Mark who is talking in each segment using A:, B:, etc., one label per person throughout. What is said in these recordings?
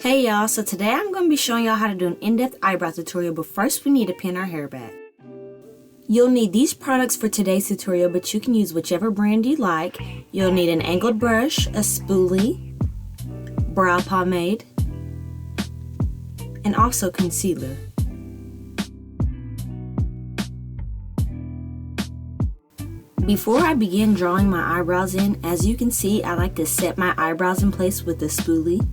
A: Hey y'all, so today I'm going to be showing y'all how to do an in-depth eyebrow tutorial, but first we need to pin our hair back. You'll need these products for today's tutorial, but you can use whichever brand you like. You'll need an angled brush, a spoolie, brow pomade, and also concealer. Before I begin drawing my eyebrows in, as you can see, I like to set my eyebrows in place with the spoolie.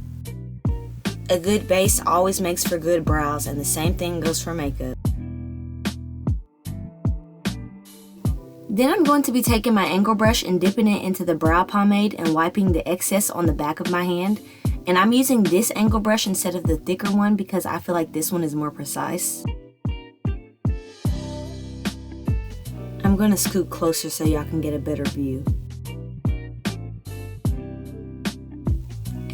A: A good base always makes for good brows, and the same thing goes for makeup. Then I'm going to be taking my angle brush and dipping it into the brow pomade and wiping the excess on the back of my hand. And I'm using this angle brush instead of the thicker one because I feel like this one is more precise. I'm going to scoot closer so y'all can get a better view.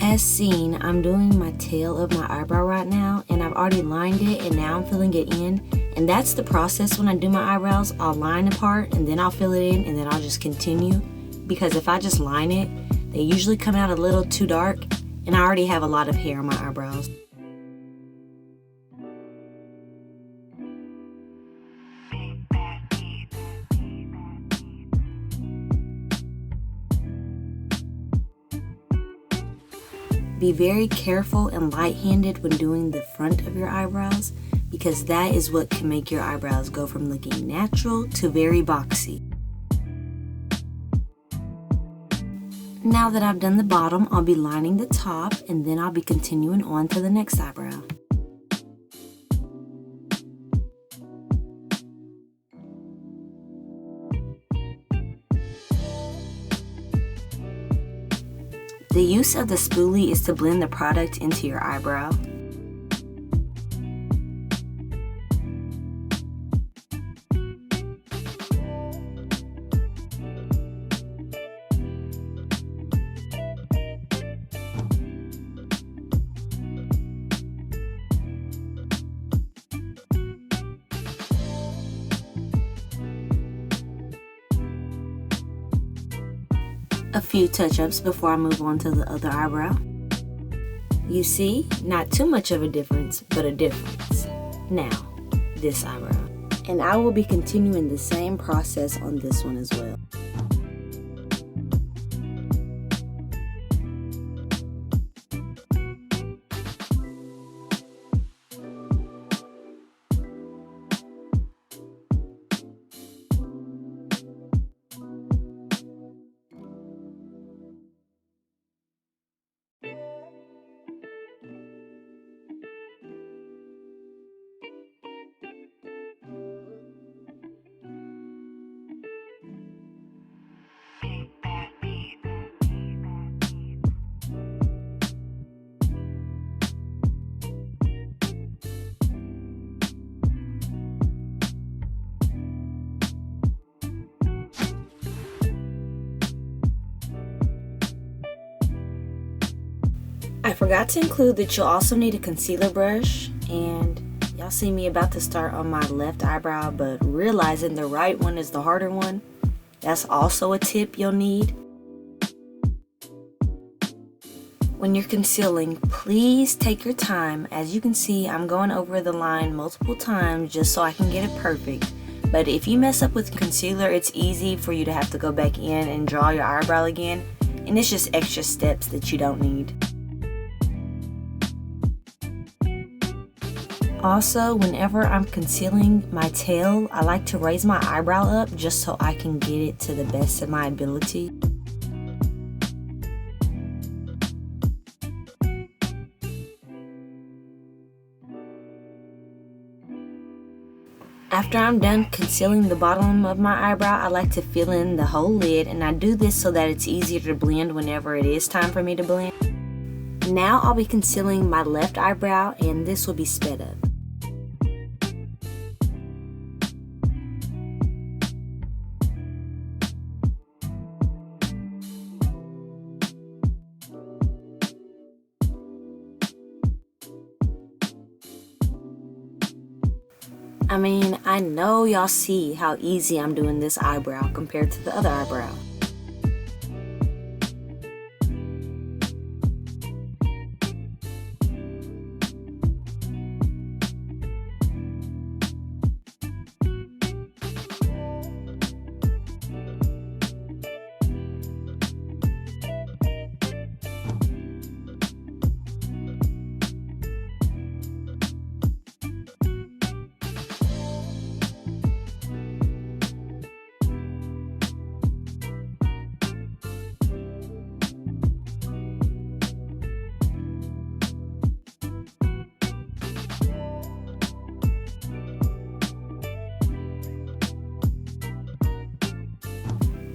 A: As seen, I'm doing my tail of my eyebrow right now, and I've already lined it and now I'm filling it in. And that's the process when I do my eyebrows. I'll line a part and then I'll fill it in and then I'll just continue. Because if I just line it, they usually come out a little too dark and I already have a lot of hair on my eyebrows. Be very careful and light-handed when doing the front of your eyebrows because that is what can make your eyebrows go from looking natural to very boxy. Now that I've done the bottom, I'll be lining the top and then I'll be continuing on to the next eyebrow. The use of the spoolie is to blend the product into your eyebrow. A few touch-ups before I move on to the other eyebrow. You see, not too much of a difference, but a difference. Now, this eyebrow. And I will be continuing the same process on this one as well. I forgot to include that you'll also need a concealer brush, and y'all see me about to start on my left eyebrow, but realizing the right one is the harder one. That's also a tip you'll need. When you're concealing, please take your time. As you can see, I'm going over the line multiple times just so I can get it perfect. But if you mess up with concealer, it's easy for you to have to go back in and draw your eyebrow again, and it's just extra steps that you don't need. Also, whenever I'm concealing my tail, I like to raise my eyebrow up just so I can get it to the best of my ability. After I'm done concealing the bottom of my eyebrow, I like to fill in the whole lid, and I do this so that it's easier to blend whenever it is time for me to blend. Now I'll be concealing my left eyebrow, and this will be sped up. I mean, I know y'all see how easy I'm doing this eyebrow compared to the other eyebrow.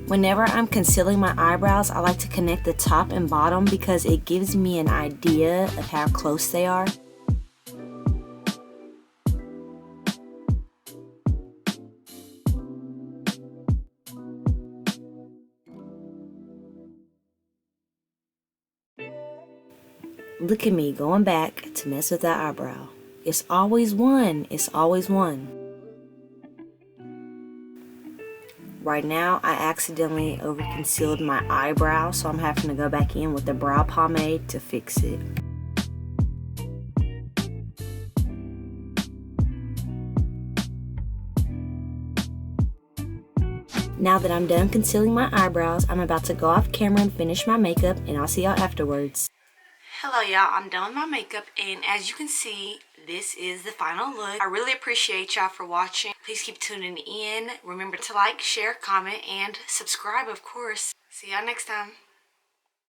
A: Whenever I'm concealing my eyebrows, I like to connect the top and bottom because it gives me an idea of how close they are. Look at me going back to mess with that eyebrow. It's always one. It's always one. Right now, I accidentally over concealed my eyebrow, so I'm having to go back in with the brow pomade to fix it. Now that I'm done concealing my eyebrows, I'm about to go off camera and finish my makeup, and I'll see y'all afterwards. Hello y'all, I'm done with my makeup, and as you can see, this is the final look. I really appreciate y'all for watching. Please keep tuning in. Remember to like, share, comment, and subscribe, of course. See y'all next time.